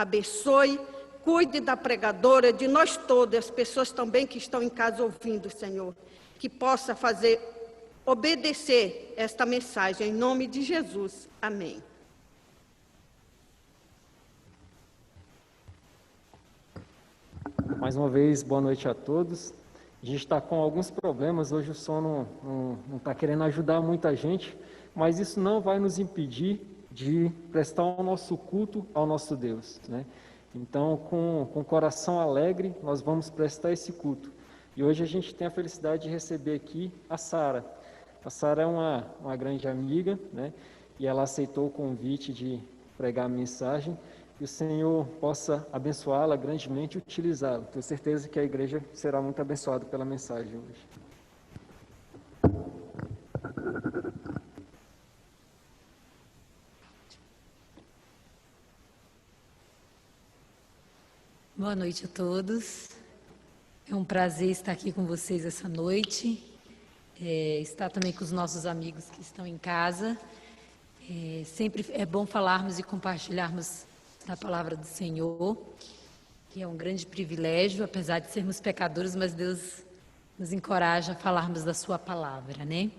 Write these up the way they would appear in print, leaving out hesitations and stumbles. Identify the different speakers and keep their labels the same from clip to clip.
Speaker 1: Abençoe, cuide da pregadora, de nós todos, as pessoas também que estão em casa ouvindo, Senhor, que possa obedecer esta mensagem, em nome de Jesus. Amém.
Speaker 2: Mais uma vez, boa noite a todos. A gente está com alguns problemas, hoje o som não está querendo ajudar muita gente, mas isso não vai nos impedir de prestar o nosso culto ao nosso Deus, né? Então, com o coração alegre, nós vamos prestar esse culto. E hoje a gente tem a felicidade de receber aqui a Sara. A Sara é uma grande amiga, né? E ela aceitou o convite de pregar a mensagem. Que o Senhor possa abençoá-la grandemente e utilizá-la. Tenho certeza que a igreja será muito abençoada pela mensagem hoje.
Speaker 3: Boa noite a todos. É um prazer estar aqui com vocês essa noite. Estar também com os nossos amigos que estão em casa. Sempre é bom falarmos e compartilharmos da palavra do Senhor, que é um grande privilégio, apesar de sermos pecadores, mas Deus nos encoraja a falarmos da sua palavra, né?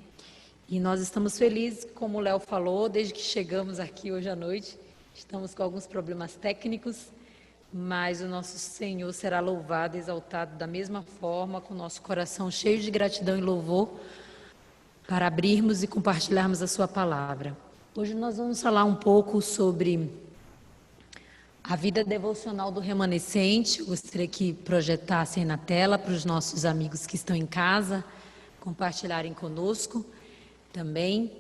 Speaker 3: E nós estamos felizes, como o Léo falou, desde que chegamos aqui hoje à noite, estamos com alguns problemas técnicos, mas o nosso Senhor será louvado e exaltado da mesma forma, com o nosso coração cheio de gratidão e louvor, para abrirmos e compartilharmos a sua palavra. Hoje nós vamos falar um pouco sobre a vida devocional do remanescente. Eu gostaria que projetassem na tela para os nossos amigos que estão em casa compartilharem conosco também.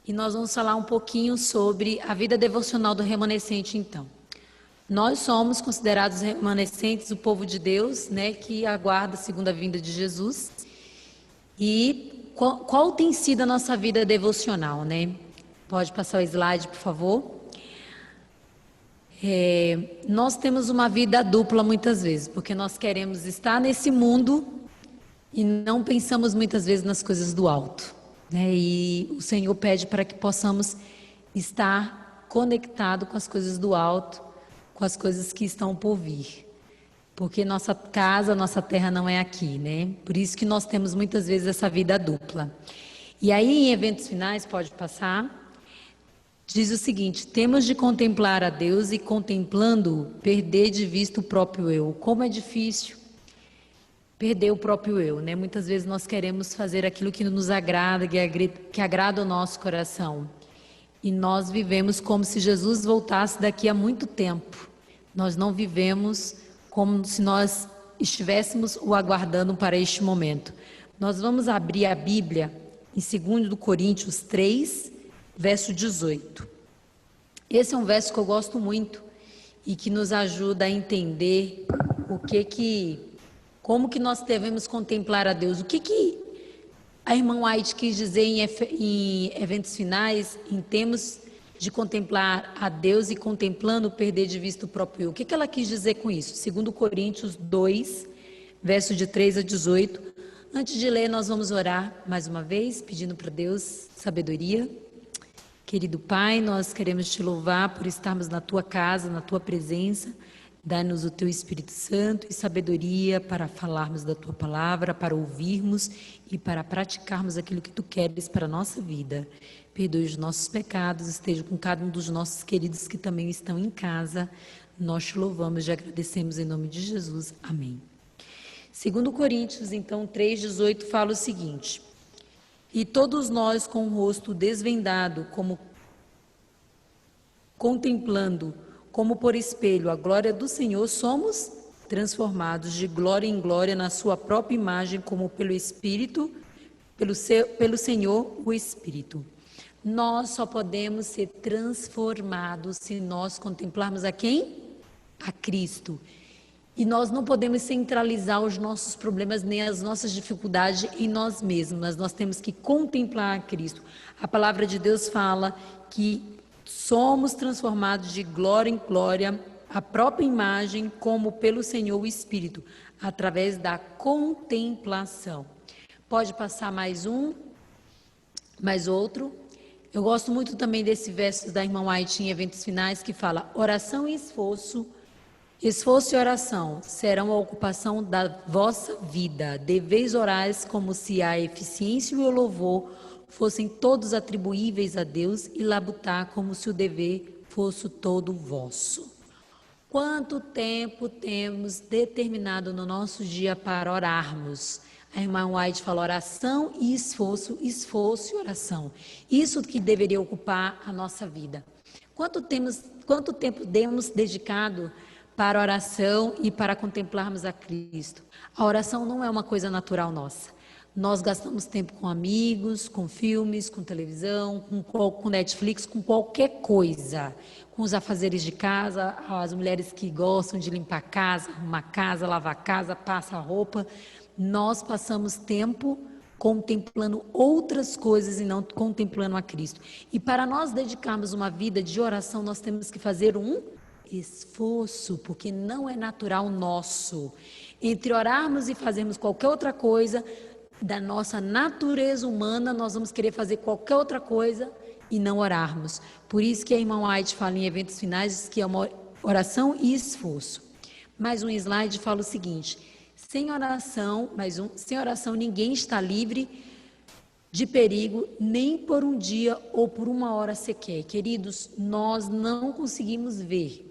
Speaker 3: E nós vamos falar um pouquinho sobre a vida devocional do remanescente, então. Nós somos considerados remanescentes, o povo de Deus, né, que aguarda a segunda vinda de Jesus. E qual tem sido a nossa vida devocional, né? Pode passar o slide, por favor. Nós temos uma vida dupla muitas vezes, porque nós queremos estar nesse mundo e não pensamos muitas vezes nas coisas do alto, né? E o Senhor pede para que possamos estar conectados com as coisas do alto, com as coisas que estão por vir, porque nossa casa, nossa terra não é aqui, né? Por isso que nós temos muitas vezes essa vida dupla. E aí em eventos finais, pode passar, diz o seguinte: temos de contemplar a Deus e, contemplando-o, perder de vista o próprio eu. Como é difícil perder o próprio eu, né? Muitas vezes nós queremos fazer aquilo que nos agrada, que agrada o nosso coração. E nós vivemos como se Jesus voltasse daqui a muito tempo. Nós não vivemos como se nós estivéssemos o aguardando para este momento. Nós vamos abrir a Bíblia em 2 Coríntios 3, verso 18. Esse é um verso que eu gosto muito e que nos ajuda a entender como que nós devemos contemplar a Deus. O que a irmã White quis dizer em eventos finais, em termos de contemplar a Deus e contemplando perder de vista o próprio eu? O que ela quis dizer com isso? 2 Coríntios 2, verso de 3 a 18. Antes de ler, nós vamos orar mais uma vez, pedindo para Deus sabedoria. Querido Pai, nós queremos te louvar por estarmos na tua casa, na tua presença. Dá-nos o teu Espírito Santo e sabedoria para falarmos da tua palavra, para ouvirmos e para praticarmos aquilo que tu queres para a nossa vida. Perdoe os nossos pecados, esteja com cada um dos nossos queridos que também estão em casa. Nós te louvamos e agradecemos em nome de Jesus. Amém. 2 Coríntios, então, 3,18 fala o seguinte: e todos nós com o rosto desvendado, como contemplando, como por espelho, a glória do Senhor, somos transformados de glória em glória na sua própria imagem, como pelo Espírito, pelo Senhor, o Espírito. Nós só podemos ser transformados se nós contemplarmos a quem? A Cristo. E nós não podemos centralizar os nossos problemas nem as nossas dificuldades em nós mesmos, mas nós temos que contemplar a Cristo. A palavra de Deus fala que somos transformados de glória em glória, a própria imagem, como pelo Senhor o Espírito, através da contemplação. Pode passar mais outro. Eu gosto muito também desse verso da irmã White em Eventos Finais, que fala: oração e esforço, esforço e oração serão a ocupação da vossa vida. Deveis orar como se a eficiência e o louvor fossem todos atribuíveis a Deus, e labutar como se o dever fosse todo vosso. Quanto tempo temos determinado no nosso dia para orarmos? A irmã White fala oração e esforço, esforço e oração. Isso que deveria ocupar a nossa vida. Quanto tempo temos dedicado para a oração e para contemplarmos a Cristo? A oração não é uma coisa natural nossa. Nós gastamos tempo com amigos, com filmes, com televisão, com Netflix, com qualquer coisa. Com os afazeres de casa, as mulheres que gostam de limpar a casa, arrumar casa, lavar a casa, passar roupa. Nós passamos tempo contemplando outras coisas e não contemplando a Cristo. E para nós dedicarmos uma vida de oração, nós temos que fazer um esforço, porque não é natural nosso. Entre orarmos e fazermos qualquer outra coisa, da nossa natureza humana, nós vamos querer fazer qualquer outra coisa e não orarmos. Por isso que a irmã White fala em Eventos Finais que é uma oração e esforço. Mais um slide fala o seguinte: sem oração, sem oração ninguém está livre de perigo, nem por um dia ou por uma hora sequer. Queridos, nós não conseguimos ver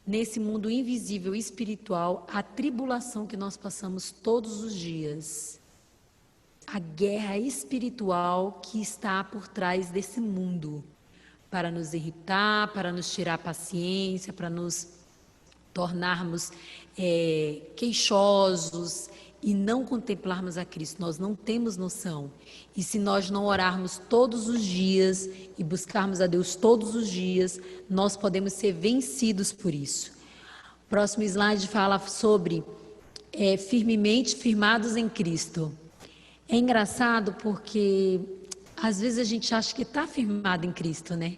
Speaker 3: nesse mundo invisível e espiritual a tribulação que nós passamos todos os dias. A guerra espiritual que está por trás desse mundo, para nos irritar, para nos tirar a paciência, para nos tornarmos queixosos e não contemplarmos a Cristo. Nós não temos noção. E se nós não orarmos todos os dias e buscarmos a Deus todos os dias, nós podemos ser vencidos por isso. O próximo slide fala sobre firmemente firmados em Cristo. É engraçado porque às vezes a gente acha que está firmado em Cristo, né?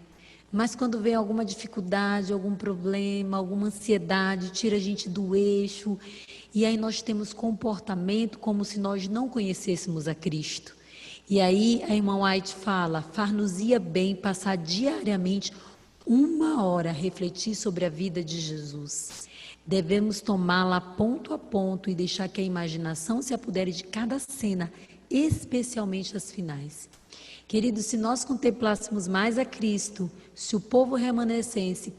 Speaker 3: Mas quando vem alguma dificuldade, algum problema, alguma ansiedade, tira a gente do eixo. E aí nós temos comportamento como se nós não conhecêssemos a Cristo. E aí a irmã White fala: far-nos-ia bem passar diariamente 1 hora a refletir sobre a vida de Jesus. Devemos tomá-la ponto a ponto e deixar que a imaginação se apodere de cada cena, especialmente as finais. Queridos, se nós contemplássemos mais a Cristo, se o povo remanescente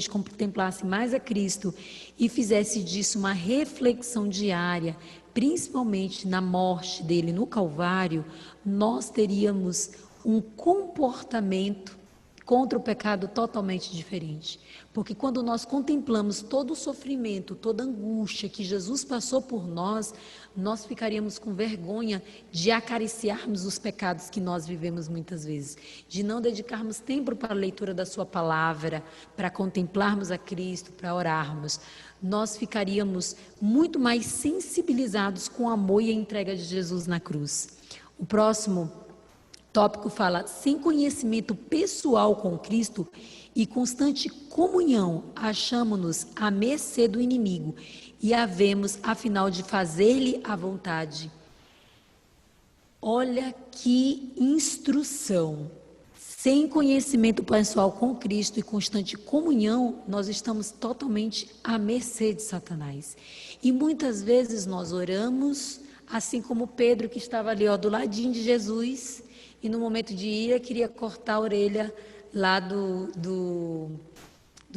Speaker 3: contemplasse mais a Cristo e fizesse disso uma reflexão diária, principalmente na morte dele no Calvário, nós teríamos um comportamento contra o pecado totalmente diferente. Porque quando nós contemplamos todo o sofrimento, toda a angústia que Jesus passou por nós, nós ficaríamos com vergonha de acariciarmos os pecados que nós vivemos muitas vezes, de não dedicarmos tempo para a leitura da sua palavra, para contemplarmos a Cristo, para orarmos. Nós ficaríamos muito mais sensibilizados com o amor e a entrega de Jesus na cruz. O próximo tópico fala: sem conhecimento pessoal com Cristo e constante comunhão, achamo-nos à mercê do inimigo e havemos, afinal, de fazer-lhe a vontade. Olha que instrução! Sem conhecimento pessoal com Cristo e constante comunhão, nós estamos totalmente à mercê de Satanás. E muitas vezes nós oramos, assim como Pedro, que estava ali do ladinho de Jesus, e no momento de ira queria cortar a orelha lá do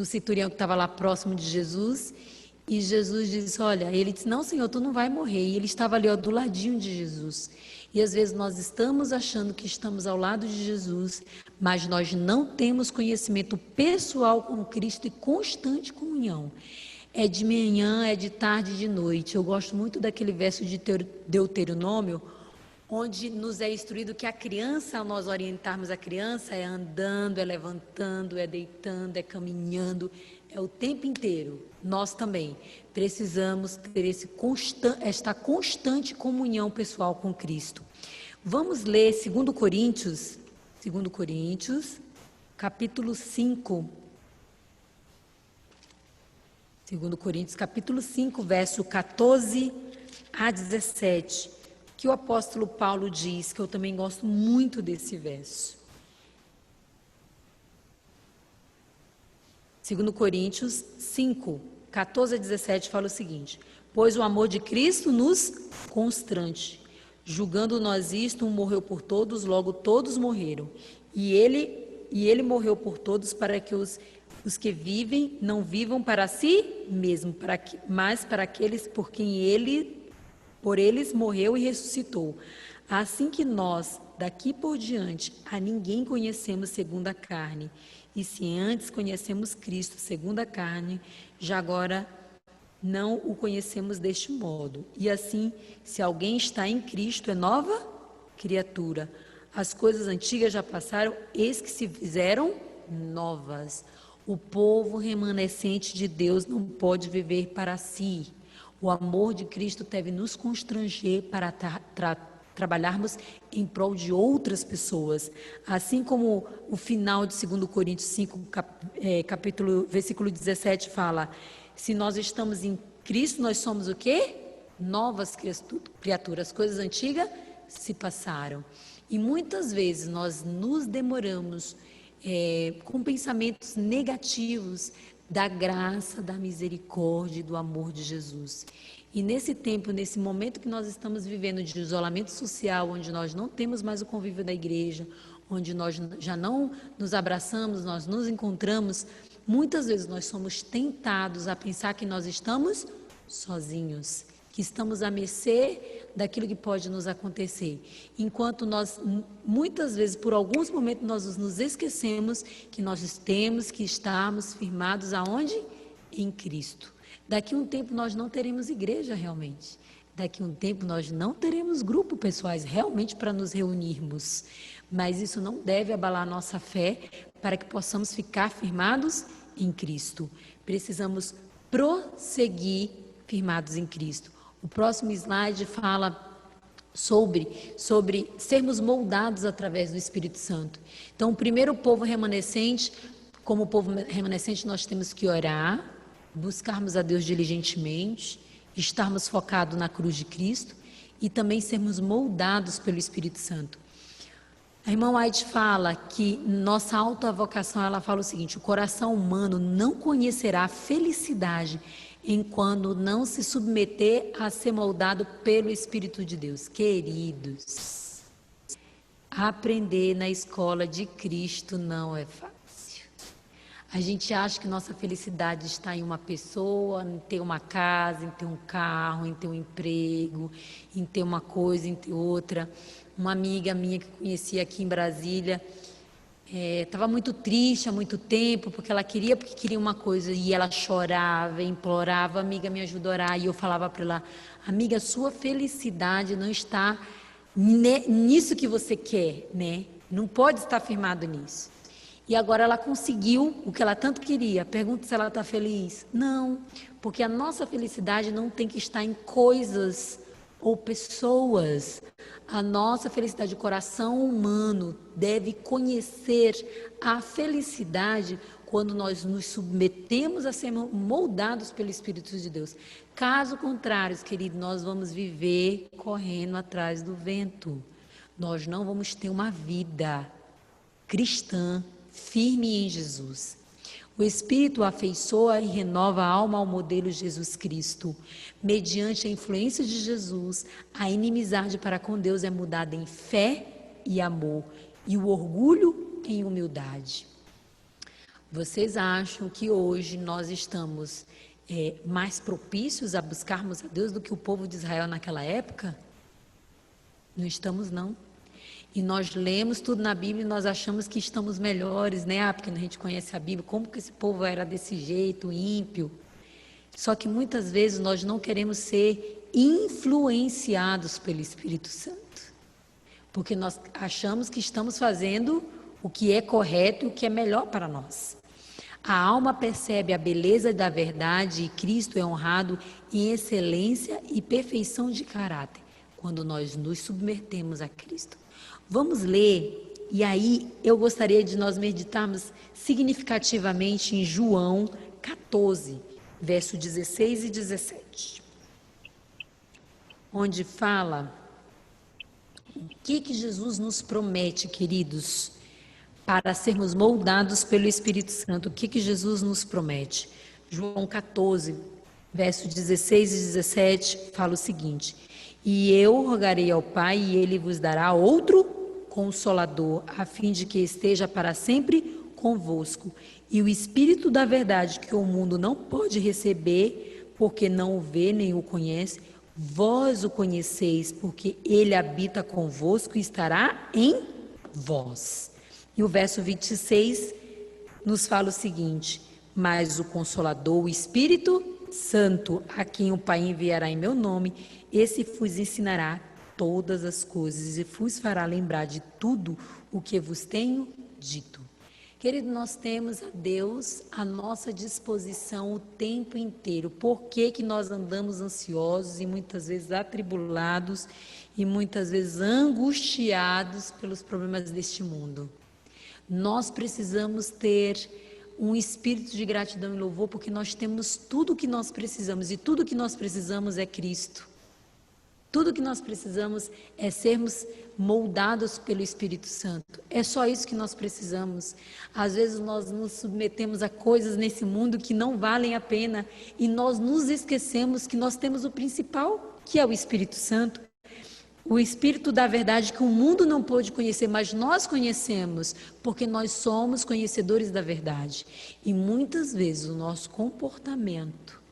Speaker 3: centurião que estava lá próximo de Jesus. E Jesus disse: olha, ele disse: não, Senhor, tu não vai morrer. E ele estava ali do ladinho de Jesus. E às vezes nós estamos achando que estamos ao lado de Jesus, mas nós não temos conhecimento pessoal com Cristo e constante comunhão. É de manhã, é de tarde, de noite. Eu gosto muito daquele verso de Deuteronômio, onde nos é instruído que a criança, ao nós orientarmos a criança, é andando, é levantando, é deitando, é caminhando, é o tempo inteiro. Nós também precisamos ter esta constante comunhão pessoal com Cristo. Vamos ler 2 Coríntios, capítulo 5. 2 Coríntios, capítulo 5, verso 14 a 17. que o apóstolo Paulo diz, que eu também gosto muito desse verso. 2 Coríntios 5, 14 a 17 fala o seguinte: pois o amor de Cristo nos constrange, julgando nós isto, um morreu por todos, logo todos morreram. E ele morreu por todos, para que os que vivem não vivam para si mesmo, mas para aqueles por quem por eles morreu e ressuscitou. Assim que nós, daqui por diante, a ninguém conhecemos segundo a carne. E se antes conhecemos Cristo segundo a carne, já agora não o conhecemos deste modo. E assim, se alguém está em Cristo, é nova criatura. As coisas antigas já passaram, eis que se fizeram novas. O povo remanescente de Deus não pode viver para si. O amor de Cristo deve nos constranger para trabalharmos em prol de outras pessoas. Assim como o final de 2 Coríntios 5, versículo 17 fala: se nós estamos em Cristo, nós somos o quê? Novas criaturas. Coisas antigas se passaram. E muitas vezes nós nos demoramos com pensamentos negativos da graça, da misericórdia e do amor de Jesus. E nesse tempo, nesse momento que nós estamos vivendo de isolamento social, onde nós não temos mais o convívio da igreja, onde nós já não nos abraçamos, nós nos encontramos, muitas vezes nós somos tentados a pensar que nós estamos sozinhos, que estamos à mercê daquilo que pode nos acontecer. Enquanto nós, muitas vezes, por alguns momentos, nós nos esquecemos que nós temos que estarmos firmados aonde? Em Cristo. Daqui a um tempo nós não teremos igreja realmente. Daqui a um tempo nós não teremos grupo pessoais realmente para nos reunirmos. Mas isso não deve abalar a nossa fé para que possamos ficar firmados em Cristo. Precisamos prosseguir firmados em Cristo. O próximo slide fala sobre sermos moldados através do Espírito Santo. Então, o primeiro povo remanescente, como povo remanescente, nós temos que orar, buscarmos a Deus diligentemente, estarmos focados na cruz de Cristo e também sermos moldados pelo Espírito Santo. A irmã White fala que nossa autoavocação, ela fala o seguinte: o coração humano não conhecerá a felicidade enquanto não se submeter a ser moldado pelo Espírito de Deus. Queridos, aprender na escola de Cristo não é fácil. A gente acha que nossa felicidade está em uma pessoa, em ter uma casa, em ter um carro, em ter um emprego, em ter uma coisa, em ter outra. Uma amiga minha que conheci aqui em Brasília, estava muito triste há muito tempo, porque queria uma coisa, e ela chorava, implorava: amiga, me ajuda a orar. E eu falava para ela: amiga, sua felicidade não está nisso que você quer, né? Não pode estar firmado nisso. E agora ela conseguiu o que ela tanto queria. Pergunta se ela está feliz. Não, porque a nossa felicidade não tem que estar em coisas ou pessoas. A nossa felicidade, o coração humano deve conhecer a felicidade quando nós nos submetemos a ser moldados pelo Espírito de Deus. Caso contrário, querido, nós vamos viver correndo atrás do vento. Nós não vamos ter uma vida cristã firme em Jesus. O Espírito afeiçoa e renova a alma ao modelo Jesus Cristo. Mediante a influência de Jesus, a inimizade para com Deus é mudada em fé e amor, e o orgulho em humildade. Vocês acham que hoje nós estamos mais propícios a buscarmos a Deus do que o povo de Israel naquela época? Não estamos, não. E nós lemos tudo na Bíblia e nós achamos que estamos melhores, né? Porque a gente conhece a Bíblia, como que esse povo era desse jeito, ímpio. Só que muitas vezes nós não queremos ser influenciados pelo Espírito Santo. Porque nós achamos que estamos fazendo o que é correto e o que é melhor para nós. A alma percebe a beleza da verdade e Cristo é honrado em excelência e perfeição de caráter, quando nós nos submetemos a Cristo. Vamos ler, e aí eu gostaria de nós meditarmos significativamente em João 14, verso 16 e 17, onde fala O que Jesus nos promete, queridos, para sermos moldados pelo Espírito Santo? O que Jesus nos promete? João 14, versos 16 e 17, fala o seguinte: e eu rogarei ao Pai, e ele vos dará outro Consolador, a fim de que esteja para sempre convosco. E o Espírito da verdade, que o mundo não pode receber, porque não o vê nem o conhece, vós o conheceis, porque ele habita convosco e estará em vós. E o verso 26 nos fala o seguinte: mas o Consolador, o Espírito Santo, a quem o Pai enviará em meu nome, esse vos ensinará todas as coisas e vos fará lembrar de tudo o que vos tenho dito. Querido, nós temos a Deus à nossa disposição o tempo inteiro. Por que que nós andamos ansiosos e muitas vezes atribulados e muitas vezes angustiados pelos problemas deste mundo? Nós precisamos ter um espírito de gratidão e louvor, porque nós temos tudo o que nós precisamos, e tudo o que nós precisamos é Cristo. Tudo o que nós precisamos é sermos moldados pelo Espírito Santo. É só isso que nós precisamos. Às vezes nós nos submetemos a coisas nesse mundo que não valem a pena, e nós nos esquecemos que nós temos o principal, que é o Espírito Santo. O Espírito da verdade que o mundo não pôde conhecer, mas nós conhecemos, porque nós somos conhecedores da verdade. E muitas vezes o nosso comportamento,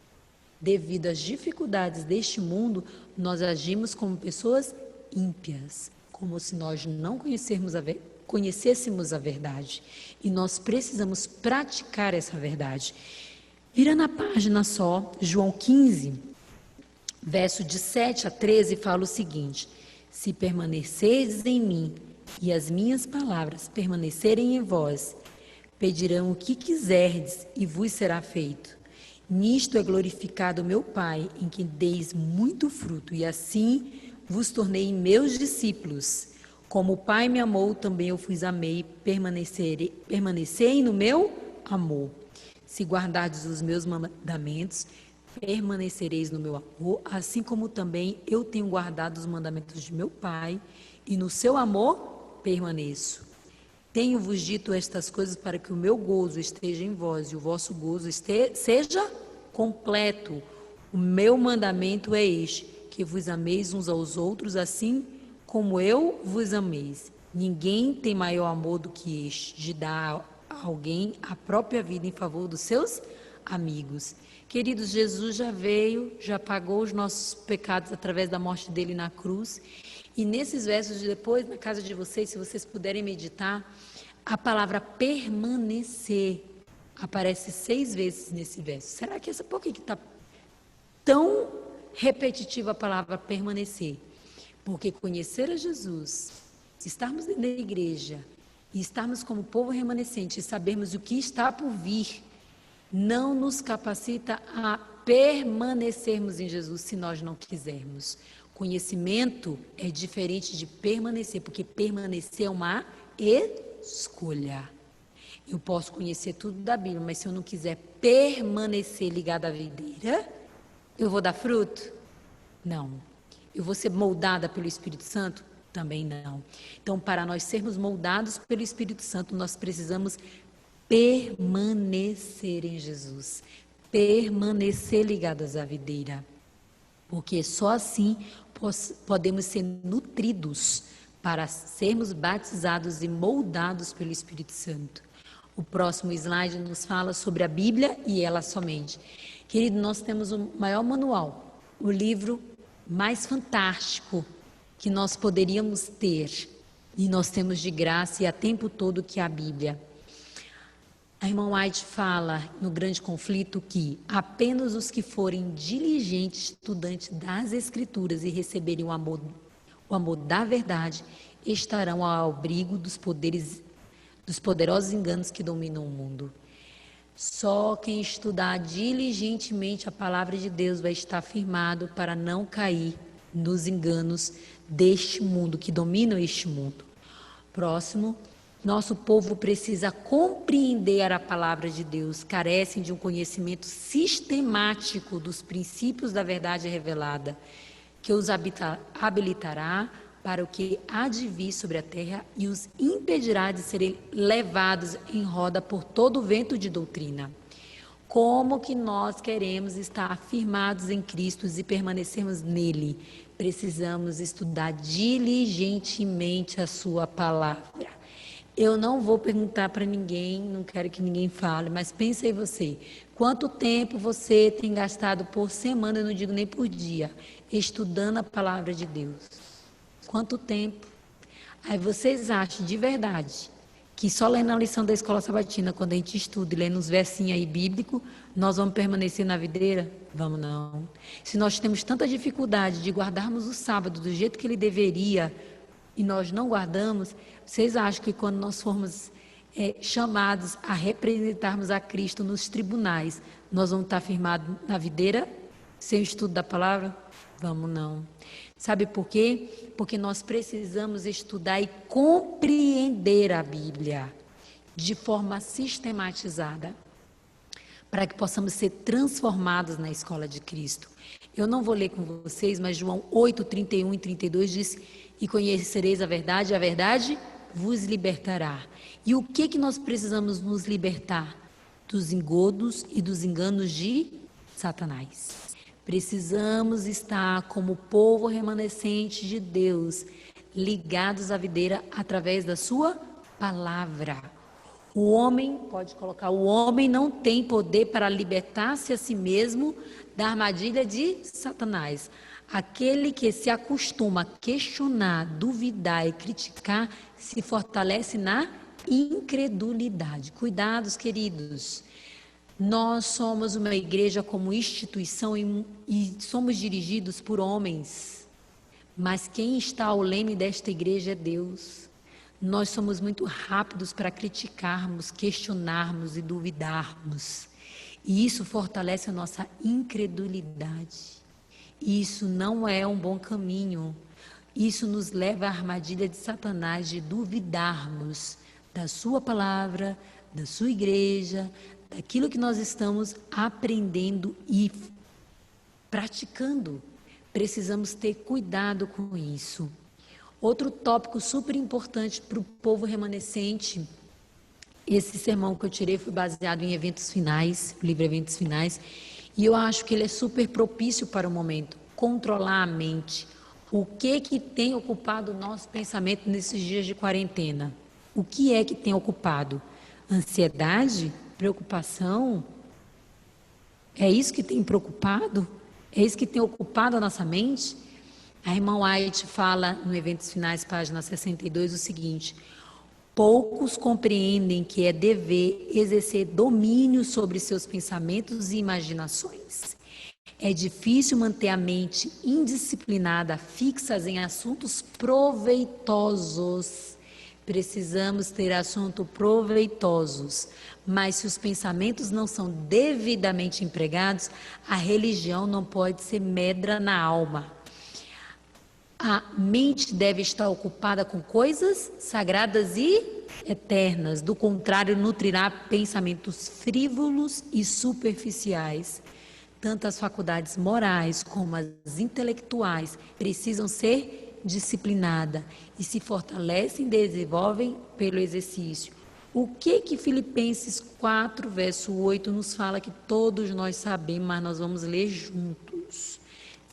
Speaker 3: devido às dificuldades deste mundo, nós agimos como pessoas ímpias, como se nós não conhecêssemos a verdade. E nós precisamos praticar essa verdade. Vira na página só, João 15, verso de 7 a 13, fala o seguinte: se permanecerdes em mim e as minhas palavras permanecerem em vós, pedirão o que quiserdes e vos será feito. Nisto é glorificado o meu Pai, em que deis muito fruto, e assim vos tornei meus discípulos. Como o Pai me amou, também eu vos amei, permanecei no meu amor. Se guardardes os meus mandamentos, permanecereis no meu amor, assim como também eu tenho guardado os mandamentos de meu Pai, e no seu amor permaneço. Tenho-vos dito estas coisas para que o meu gozo esteja em vós e o vosso gozo seja completo. O meu mandamento é este, que vos ameis uns aos outros, assim como eu vos ameis. Ninguém tem maior amor do que este, de dar a alguém a própria vida em favor dos seus amigos. Queridos, Jesus já veio, já pagou os nossos pecados através da morte dele na cruz. E nesses versos de depois, na casa de vocês, se vocês puderem meditar, a palavra permanecer aparece 6 vezes nesse verso. Será que por que está tão repetitiva a palavra permanecer? Porque conhecer a Jesus, estarmos na igreja e estarmos como povo remanescente e sabermos o que está por vir, não nos capacita a permanecermos em Jesus se nós não quisermos. Conhecimento é diferente de permanecer, porque permanecer é uma escolha. Eu posso conhecer tudo da Bíblia, mas se eu não quiser permanecer ligado à videira, eu vou dar fruto? Não. Eu vou ser moldada pelo Espírito Santo? Também não. Então, para nós sermos moldados pelo Espírito Santo, nós precisamos permanecer em Jesus, permanecer ligados à videira, porque só assim podemos ser nutridos para sermos batizados e moldados pelo Espírito Santo. O próximo slide nos fala sobre a Bíblia e ela somente. Querido, nós temos o maior manual, o livro mais fantástico que nós poderíamos ter, e nós temos de graça e a tempo todo, que é a Bíblia. A irmã White fala no Grande Conflito que apenas os que forem diligentes estudantes das Escrituras e receberem o amor da verdade estarão ao abrigo dos poderosos enganos que dominam o mundo. Só quem estudar diligentemente a palavra de Deus vai estar firmado para não cair nos enganos deste mundo, que dominam este mundo. Próximo. Nosso povo precisa compreender a palavra de Deus, carecem de um conhecimento sistemático dos princípios da verdade revelada, que os habilitará para o que há de vir sobre a terra e os impedirá de serem levados em roda por todo o vento de doutrina. Como que nós queremos estar firmados em Cristo e permanecermos nele? Precisamos estudar diligentemente a sua palavra. Eu não vou perguntar para ninguém, não quero que ninguém fale, mas pense aí você. Quanto tempo você tem gastado por semana, eu não digo nem por dia, estudando a palavra de Deus? Quanto tempo? Aí vocês acham de verdade que só lendo a lição da escola sabatina, quando a gente estuda e lendo uns versinhos aí bíblicos, nós vamos permanecer na videira? Vamos não. Se nós temos tanta dificuldade de guardarmos o sábado do jeito que ele deveria e nós não guardamos, vocês acham que quando nós formos chamados a representarmos a Cristo nos tribunais, nós vamos estar firmados na videira sem o estudo da palavra? Vamos não. Sabe por quê? Porque nós precisamos estudar e compreender a Bíblia de forma sistematizada, para que possamos ser transformados na escola de Cristo. Eu não vou ler com vocês, mas João 8, 31 e 32 diz: e conhecereis a verdade vos libertará. E o que nós precisamos nos libertar? Dos engodos e dos enganos de Satanás. Precisamos estar como povo remanescente de Deus, ligados à videira através da sua palavra. O homem, pode colocar, o homem não tem poder para libertar-se a si mesmo da armadilha de Satanás. Aquele que se acostuma a questionar, duvidar e criticar, se fortalece na incredulidade. Cuidados, queridos. Nós somos uma igreja como instituição e somos dirigidos por homens, mas quem está ao leme desta igreja é Deus. Nós somos muito rápidos para criticarmos, questionarmos e duvidarmos, e isso fortalece a nossa incredulidade. Isso não é um bom caminho, isso nos leva à armadilha de Satanás de duvidarmos da sua palavra, da sua igreja, daquilo que nós estamos aprendendo e praticando. Precisamos ter cuidado com isso. Outro tópico super importante para o povo remanescente, esse sermão que eu tirei foi baseado em Eventos Finais, o livro Eventos Finais, e eu acho que ele é super propício para o momento. Controlar a mente. O que tem ocupado o nosso pensamento nesses dias de quarentena? O que é que tem ocupado? Ansiedade? Preocupação? É isso que tem preocupado? É isso que tem ocupado a nossa mente? A irmã White fala no Eventos Finais, página 62, o seguinte: poucos compreendem que é dever exercer domínio sobre seus pensamentos e imaginações. É difícil manter a mente indisciplinada, fixas em assuntos proveitosos. Precisamos ter assuntos proveitosos, mas se os pensamentos não são devidamente empregados, a religião não pode ser medra na alma. A mente deve estar ocupada com coisas sagradas e eternas, do contrário, nutrirá pensamentos frívolos e superficiais. Tanto as faculdades morais como as intelectuais precisam ser disciplinadas e se fortalecem e desenvolvem pelo exercício. O que Filipenses 4, verso 8 nos fala que todos nós sabemos, mas nós vamos ler juntos.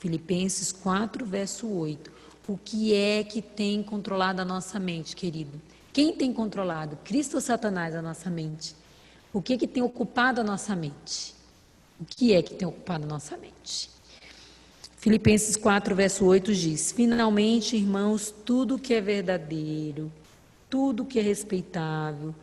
Speaker 3: Filipenses 4, verso 8. O que é que tem controlado a nossa mente, querido? Quem tem controlado? Cristo ou Satanás a nossa mente? O que tem ocupado a nossa mente? O que é que tem ocupado a nossa mente? Filipenses 4, verso 8 diz: finalmente, irmãos, tudo que é verdadeiro, tudo que é respeitável,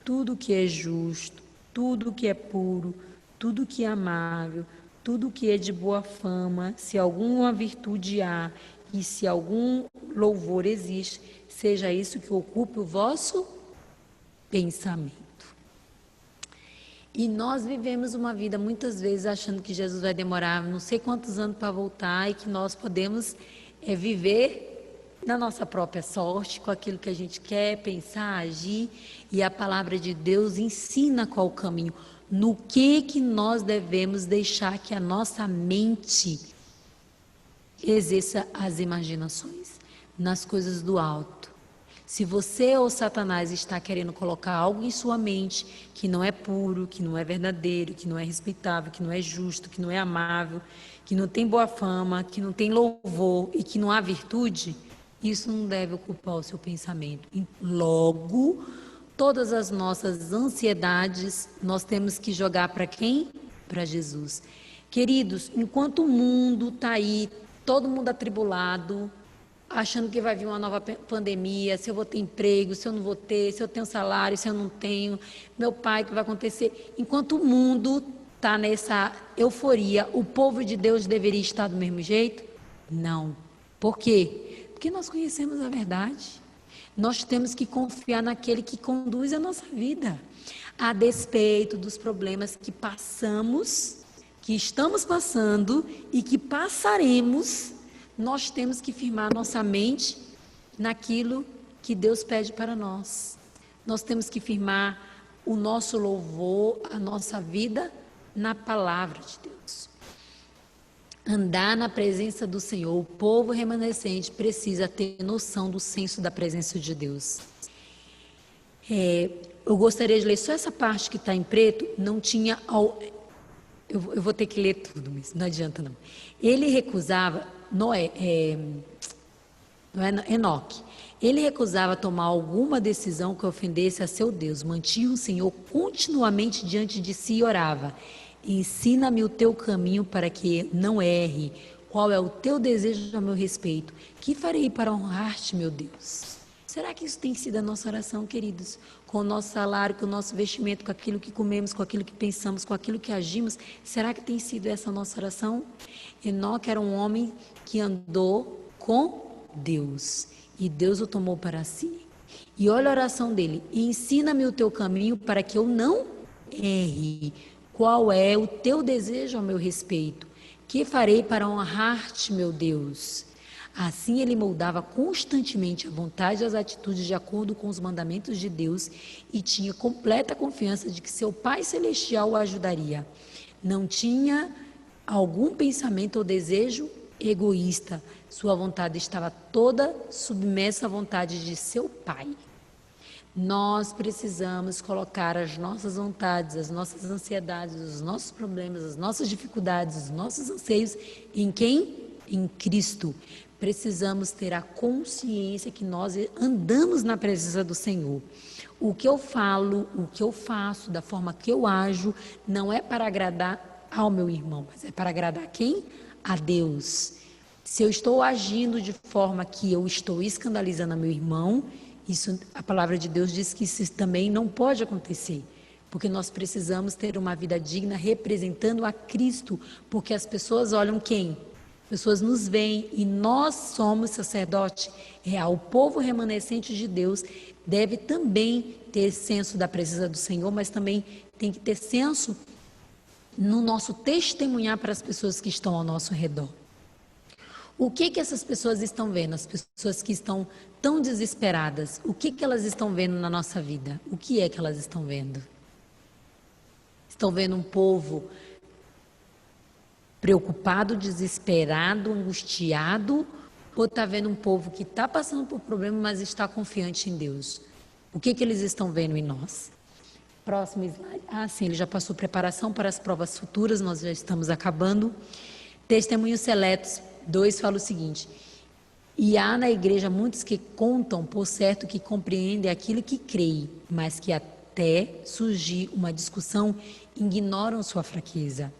Speaker 3: tudo que é justo, tudo que é puro, tudo que é amável, tudo que é de boa fama, se alguma virtude há e se algum louvor existe, seja isso que ocupe o vosso pensamento. E nós vivemos uma vida muitas vezes achando que Jesus vai demorar não sei quantos anos para voltar e que nós podemos viver na nossa própria sorte, com aquilo que a gente quer, pensar, agir. E a palavra de Deus ensina qual o caminho, no que nós devemos deixar que a nossa mente exerça as imaginações. nas coisas do alto. Se você ou Satanás está querendo colocar algo em sua mente que não é puro, que não é verdadeiro, que não é respeitável, que não é justo, que não é amável, que não tem boa fama, que não tem louvor e que não há virtude, isso não deve ocupar o seu pensamento. E logo, todas as nossas ansiedades nós temos que jogar para quem? Para Jesus. Queridos, enquanto o mundo está aí, todo mundo atribulado, achando que vai vir uma nova pandemia, se eu vou ter emprego, se eu não vou ter, se eu tenho salário, se eu não tenho, meu pai, o que vai acontecer? Enquanto o mundo está nessa euforia, o povo de Deus deveria estar do mesmo jeito? Não. Por quê? Porque nós conhecemos a verdade. Nós temos que confiar naquele que conduz a nossa vida. A despeito dos problemas que passamos, que estamos passando e que passaremos, nós temos que firmar nossa mente naquilo que Deus pede para nós. Nós temos que firmar o nosso louvor, a nossa vida na palavra de Deus. Andar na presença do Senhor, o povo remanescente precisa ter noção do senso da presença de Deus. Eu gostaria de ler só essa parte que está em preto, não tinha... Eu vou ter que ler tudo, mas não adianta não. Ele recusava... Enoque. Ele recusava tomar alguma decisão que ofendesse a seu Deus. Mantinha o Senhor continuamente diante de si e orava: ensina-me o teu caminho para que não erre. Qual é o teu desejo a meu respeito? Que farei para honrar-te, meu Deus? Será que isso tem sido a nossa oração, queridos? Com o nosso salário, com o nosso vestimento, com aquilo que comemos, com aquilo que pensamos, com aquilo que agimos, será que tem sido essa a nossa oração? Enoque era um homem que andou com Deus e Deus o tomou para si. E olha a oração dele: ensina-me o teu caminho para que eu não erre. Qual é o teu desejo a meu respeito? Que farei para honrar-te, meu Deus? Assim ele moldava constantemente a vontade e as atitudes de acordo com os mandamentos de Deus e tinha completa confiança de que seu Pai Celestial o ajudaria. Não tinha algum pensamento ou desejo egoísta. Sua vontade estava toda submersa à vontade de seu Pai. Nós precisamos colocar as nossas vontades, as nossas ansiedades, os nossos problemas, as nossas dificuldades, os nossos anseios em quem? Em Cristo. Precisamos ter a consciência que nós andamos na presença do Senhor. O que eu falo, o que eu faço, da forma que eu ajo, não é para agradar ao meu irmão, mas é para agradar quem? A Deus. Se eu estou agindo de forma que eu estou escandalizando a meu irmão, isso, a palavra de Deus diz que isso também não pode acontecer, porque nós precisamos ter uma vida digna representando a Cristo, porque as pessoas olham quem? As pessoas nos veem e nós somos sacerdote real. O povo remanescente de Deus deve também ter senso da presença do Senhor, mas também tem que ter senso no nosso testemunhar para as pessoas que estão ao nosso redor. O que essas pessoas estão vendo? As pessoas que estão tão desesperadas, o que elas estão vendo na nossa vida? O que é que elas estão vendo? Estão vendo um povo preocupado, desesperado, angustiado, ou está vendo um povo que está passando por problema, mas está confiante em Deus? O que eles estão vendo em nós? Próximo slide. Sim, ele já passou preparação para as provas futuras, nós já estamos acabando. Testemunhos seletos 2 fala o seguinte: e há na igreja muitos que contam por certo que compreendem aquilo que creem, mas que até surgir uma discussão ignoram sua fraqueza.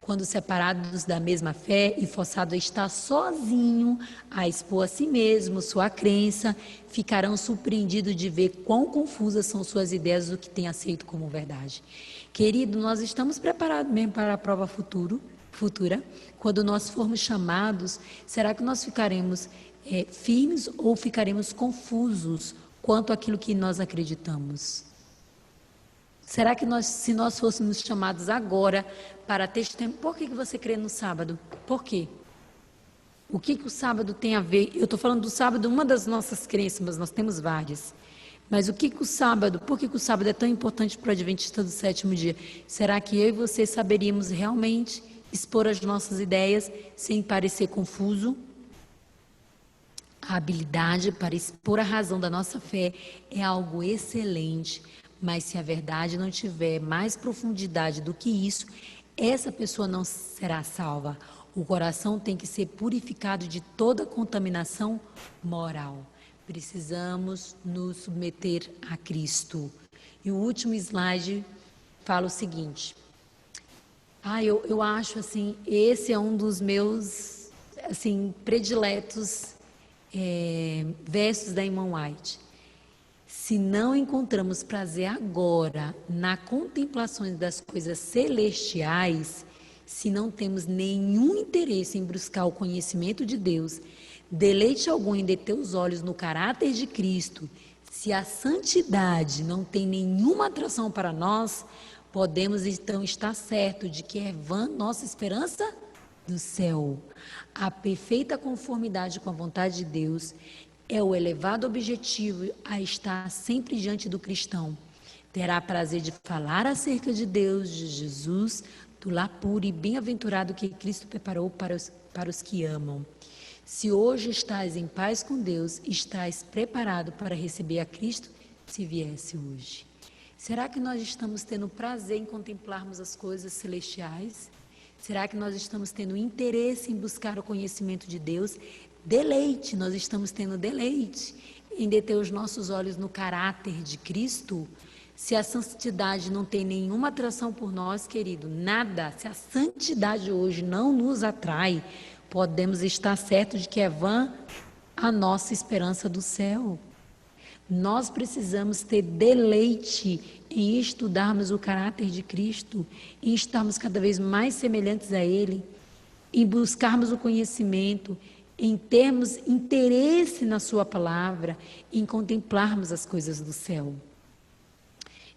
Speaker 3: Quando separados da mesma fé e forçado a estar sozinho, a expor a si mesmo sua crença, ficarão surpreendidos de ver quão confusas são suas ideias do que tem aceito como verdade. Querido, nós estamos preparados mesmo para a prova futura? Quando nós formos chamados, será que nós ficaremos firmes ou ficaremos confusos quanto àquilo que nós acreditamos? Será que se nós fôssemos chamados agora para testemunhar, por que você crê no sábado? Por quê? O que o sábado tem a ver? Eu estou falando do sábado, uma das nossas crenças, mas nós temos várias. Mas por que o sábado é tão importante para o Adventista do sétimo dia? Será que eu e você saberíamos realmente expor as nossas ideias sem parecer confuso? A habilidade para expor a razão da nossa fé é algo excelente, mas se a verdade não tiver mais profundidade do que isso, essa pessoa não será salva. O coração tem que ser purificado de toda contaminação moral. Precisamos nos submeter a Cristo. E o último slide fala o seguinte. Eu acho assim, esse é um dos meus assim prediletos versos da irmã White. Se não encontramos prazer agora na contemplação das coisas celestiais, se não temos nenhum interesse em buscar o conhecimento de Deus, deleite algum em deter os olhos no caráter de Cristo, se a santidade não tem nenhuma atração para nós, podemos então estar certo de que é vã nossa esperança do céu. A perfeita conformidade com a vontade de Deus é o elevado objetivo a estar sempre diante do cristão. Terá prazer de falar acerca de Deus, de Jesus, do lar puro e bem-aventurado que Cristo preparou para os que amam. Se hoje estás em paz com Deus, estás preparado para receber a Cristo se viesse hoje. Será que nós estamos tendo prazer em contemplarmos as coisas celestiais? Será que nós estamos tendo interesse em buscar o conhecimento de Deus? Deleite, nós estamos tendo deleite em deter os nossos olhos no caráter de Cristo? Se a santidade não tem nenhuma atração por nós, querido, nada, se a santidade hoje não nos atrai, podemos estar certos de que é vã a nossa esperança do céu. Nós precisamos ter deleite em estudarmos o caráter de Cristo, em estarmos cada vez mais semelhantes a Ele, em buscarmos o conhecimento, em termos interesse na Sua palavra, em contemplarmos as coisas do céu.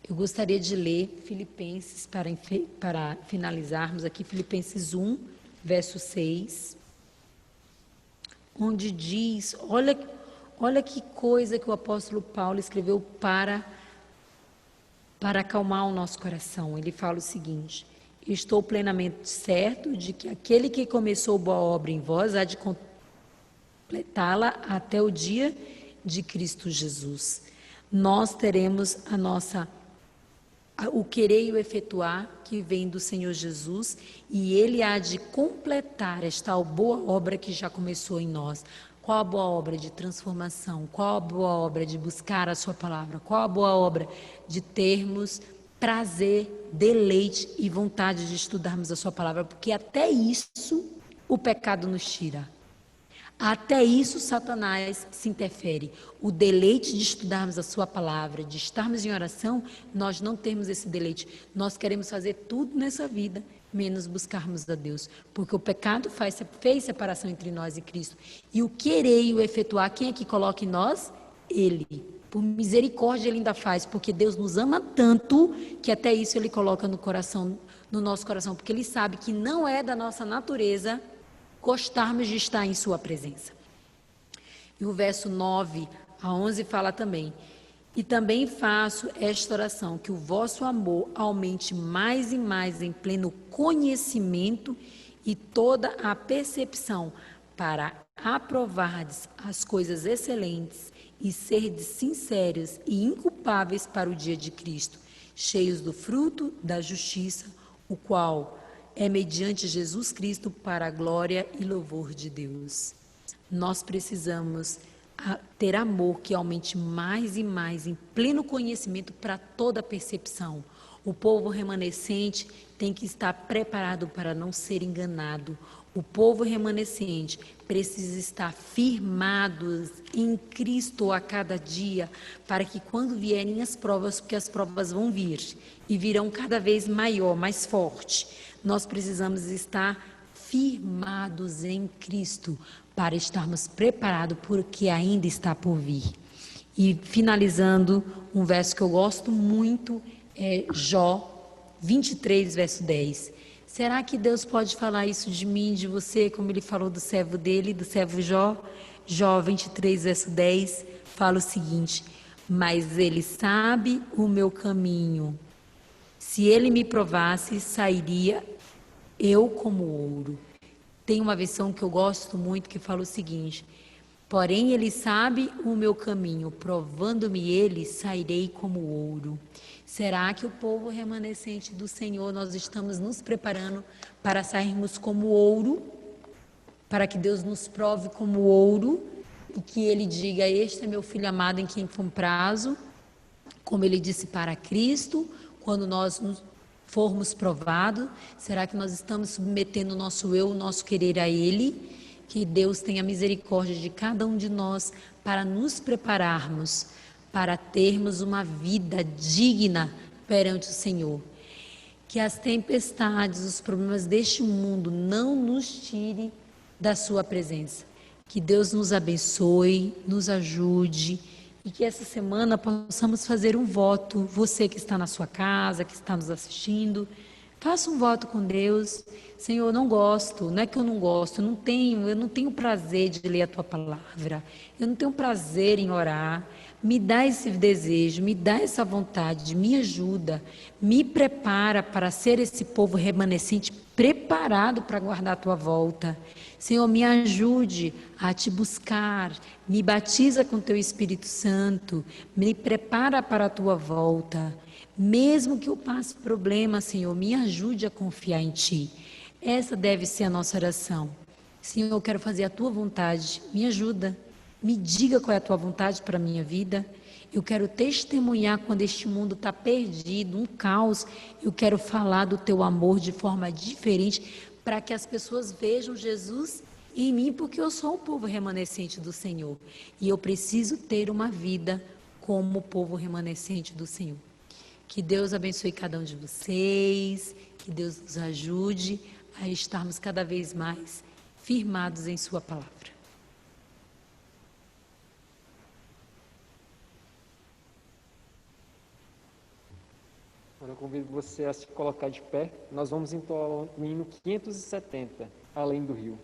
Speaker 3: Eu gostaria de ler Filipenses para finalizarmos aqui, Filipenses 1, verso 6, onde diz, olha que coisa que o apóstolo Paulo escreveu para acalmar o nosso coração. Ele fala o seguinte: estou plenamente certo de que aquele que começou boa obra em vós há de completá-la até o dia de Cristo Jesus. Nós teremos o querer e o efetuar que vem do Senhor Jesus, e Ele há de completar esta boa obra que já começou em nós. Qual a boa obra de transformação? Qual a boa obra de buscar a Sua palavra? Qual a boa obra de termos prazer, deleite e vontade de estudarmos a Sua palavra? Porque até isso o pecado nos tira. Até isso Satanás se interfere. O deleite de estudarmos a Sua palavra, de estarmos em oração, nós não temos esse deleite. Nós queremos fazer tudo nessa vida, menos buscarmos a Deus. Porque o pecado fez separação entre nós e Cristo. E o querer e o efetuar, quem é que coloca em nós? Ele. Por misericórdia Ele ainda faz, porque Deus nos ama tanto, que até isso Ele coloca no nosso coração. Porque Ele sabe que não é da nossa natureza gostarmos de estar em Sua presença. E o verso 9 a 11 fala também: e também faço esta oração, que o vosso amor aumente mais e mais em pleno conhecimento e toda a percepção, para aprovardes as coisas excelentes e serdes sinceros e inculpáveis para o dia de Cristo, cheios do fruto da justiça, o qual é mediante Jesus Cristo para a glória e louvor de Deus. Nós precisamos ter amor que aumente mais e mais em pleno conhecimento para toda a percepção. O povo remanescente tem que estar preparado para não ser enganado. O povo remanescente precisa estar firmados em Cristo a cada dia, para que quando vierem as provas, porque as provas vão vir e virão cada vez maior, mais forte, nós precisamos estar firmados em Cristo para estarmos preparados por o que ainda está por vir. E finalizando, um verso que eu gosto muito é Jó 23, verso 10. Será que Deus pode falar isso de mim, de você, como Ele falou do servo dele, do servo Jó? Jó 23, verso 10, fala o seguinte: mas Ele sabe o meu caminho. Se Ele me provasse, sairia eu como ouro. Tem uma versão que eu gosto muito que fala o seguinte: Porém, ele sabe o meu caminho, provando-me ele, sairei como ouro. Será que o povo remanescente do Senhor, nós estamos nos preparando para sairmos como ouro? Para que Deus nos prove como ouro e que ele diga: este é meu filho amado em quem comprazo, como ele disse para Cristo, quando nós formos provados. Será que nós estamos submetendo o nosso eu, o nosso querer a ele? Que Deus tenha misericórdia de cada um de nós para nos prepararmos para termos uma vida digna perante o Senhor. Que as tempestades, os problemas deste mundo não nos tire da sua presença. Que Deus nos abençoe, nos ajude e que essa semana possamos fazer um voto. Você que está na sua casa, que está nos assistindo, faça um voto com Deus. Senhor, eu não gosto, não é que eu não gosto, eu não tenho prazer de ler a Tua palavra, eu não tenho prazer em orar. Me dá esse desejo, me dá essa vontade, me ajuda, me prepara para ser esse povo remanescente preparado para guardar a Tua volta. Senhor, me ajude a Te buscar, me batiza com Teu Espírito Santo, me prepara para a Tua volta. Mesmo que eu passe problema, Senhor, me ajude a confiar em Ti. Essa deve ser a nossa oração. Senhor, eu quero fazer a Tua vontade, me ajuda. Me diga qual é a Tua vontade para a minha vida. Eu quero testemunhar quando este mundo está perdido, um caos. Eu quero falar do Teu amor de forma diferente, para que as pessoas vejam Jesus em mim, porque eu sou o povo remanescente do Senhor. E eu preciso ter uma vida como o povo remanescente do Senhor. Que Deus abençoe cada um de vocês, que Deus nos ajude a estarmos cada vez mais firmados em Sua palavra.
Speaker 2: Agora eu convido você a se colocar de pé. Nós vamos entoar o hino 570, Além do Rio.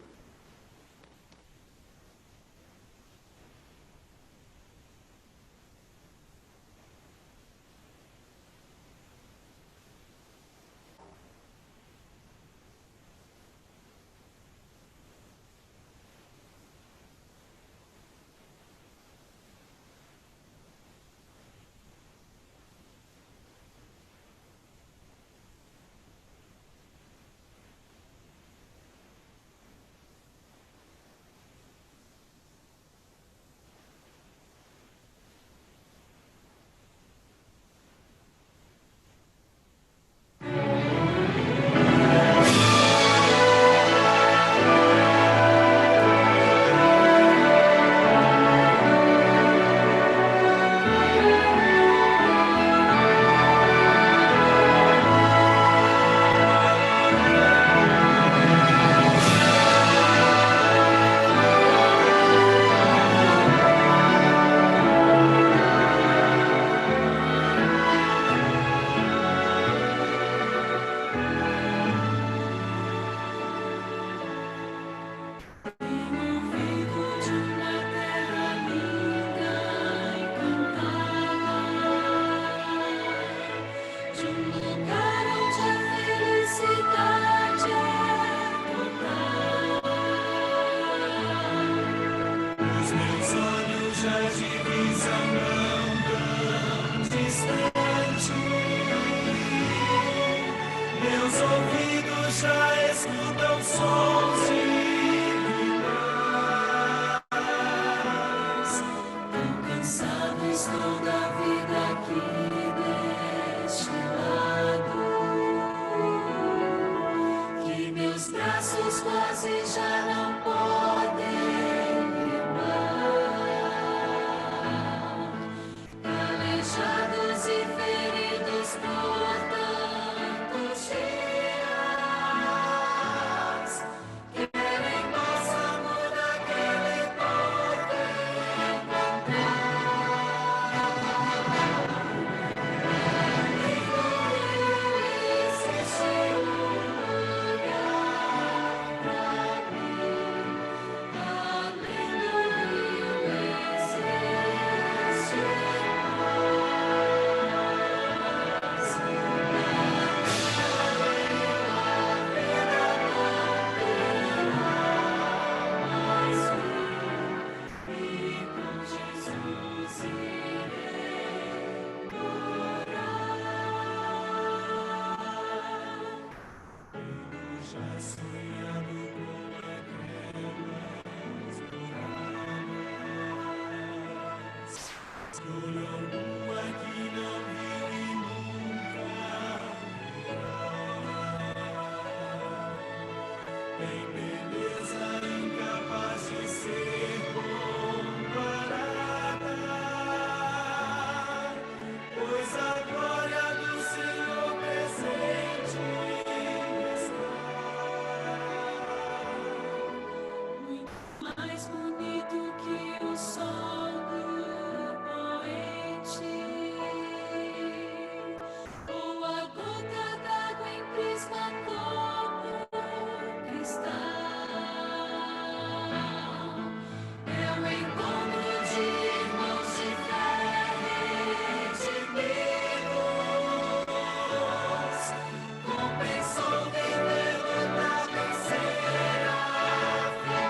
Speaker 4: Mais bonito que o sol do poente, ou a gota d'água em prisma como cristal. É o encontro de irmãos de fé e de amigos, compensou derrota vencer a final.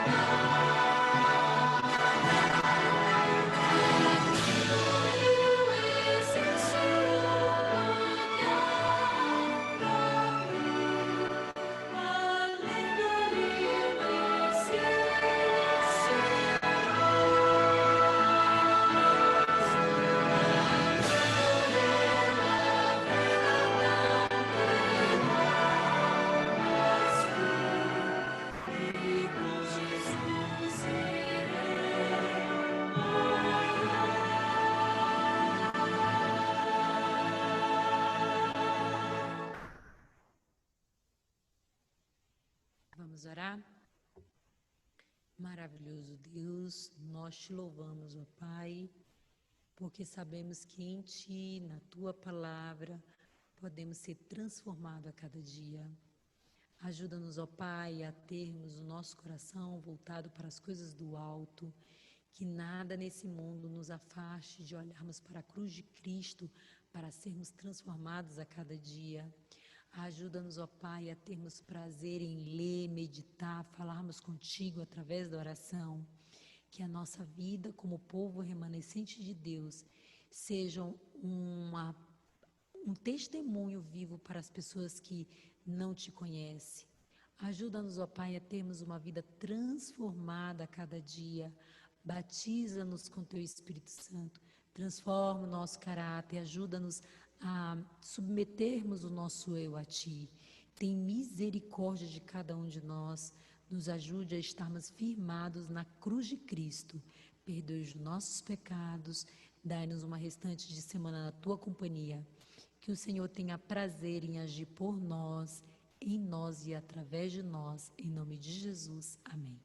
Speaker 3: Vamos orar? Maravilhoso Deus, nós te louvamos, ó Pai, porque sabemos que em Ti, na Tua palavra, podemos ser transformados a cada dia. Ajuda-nos, ó Pai, a termos o nosso coração voltado para as coisas do alto, que nada nesse mundo nos afaste de olharmos para a cruz de Cristo para sermos transformados a cada dia. Ajuda-nos, ó Pai, a termos prazer em ler, meditar, falarmos contigo através da oração. Que a nossa vida como povo remanescente de Deus seja um testemunho vivo para as pessoas que não te conhecem. Ajuda-nos, ó Pai, a termos uma vida transformada a cada dia. Batiza-nos com Teu Espírito Santo. Transforma o nosso caráter, ajuda-nos a submetermos o nosso eu a Ti. Tem misericórdia de cada um de nós. Nos ajude a estarmos firmados na cruz de Cristo. Perdoe os nossos pecados. Dai-nos uma restante de semana na Tua companhia. Que o Senhor tenha prazer em agir por nós, em nós e através de nós. Em nome de Jesus. Amém.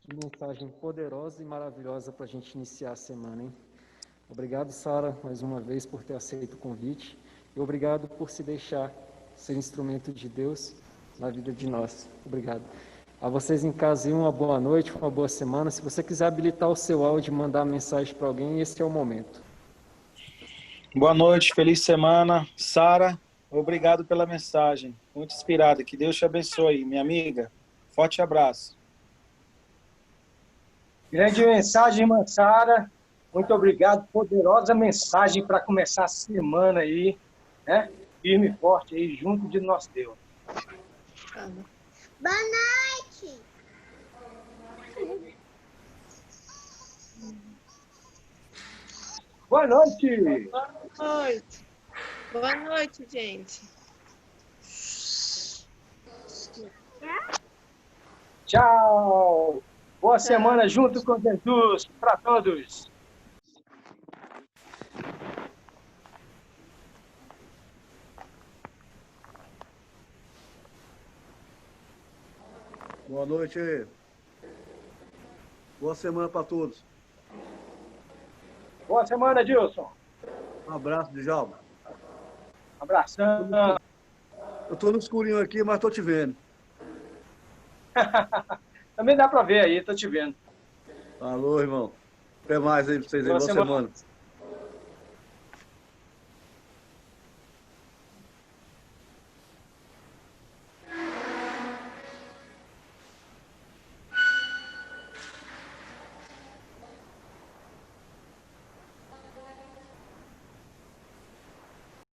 Speaker 2: Que mensagem poderosa e maravilhosa para a gente iniciar a semana, hein? Obrigado, Sara, mais uma vez por ter aceito o convite e obrigado por se deixar ser instrumento de Deus na vida de nós. Obrigado. A vocês em casa, uma boa noite, uma boa semana. Se você quiser habilitar o seu áudio e mandar mensagem para alguém, esse é o momento.
Speaker 5: Boa noite, feliz semana. Sara, obrigado pela mensagem, muito inspirada. Que Deus te abençoe, minha amiga. Forte abraço.
Speaker 6: Grande mensagem, irmã Sara. Muito obrigado. Poderosa mensagem para começar a semana aí, né? Firme e forte aí, junto de nosso Deus.
Speaker 7: Boa noite!
Speaker 6: Boa noite!
Speaker 7: Boa noite! Boa noite, gente!
Speaker 6: Tchau! Boa semana junto com Jesus para todos!
Speaker 8: Boa noite. Boa semana para todos.
Speaker 6: Boa semana, Dilson!
Speaker 8: Um abraço, Djalma.
Speaker 6: Abração!
Speaker 8: Eu tô no escurinho aqui, mas tô te vendo.
Speaker 6: Também dá para ver aí, tô te vendo.
Speaker 8: Alô, irmão. Até mais aí pra vocês aí. Boa semana.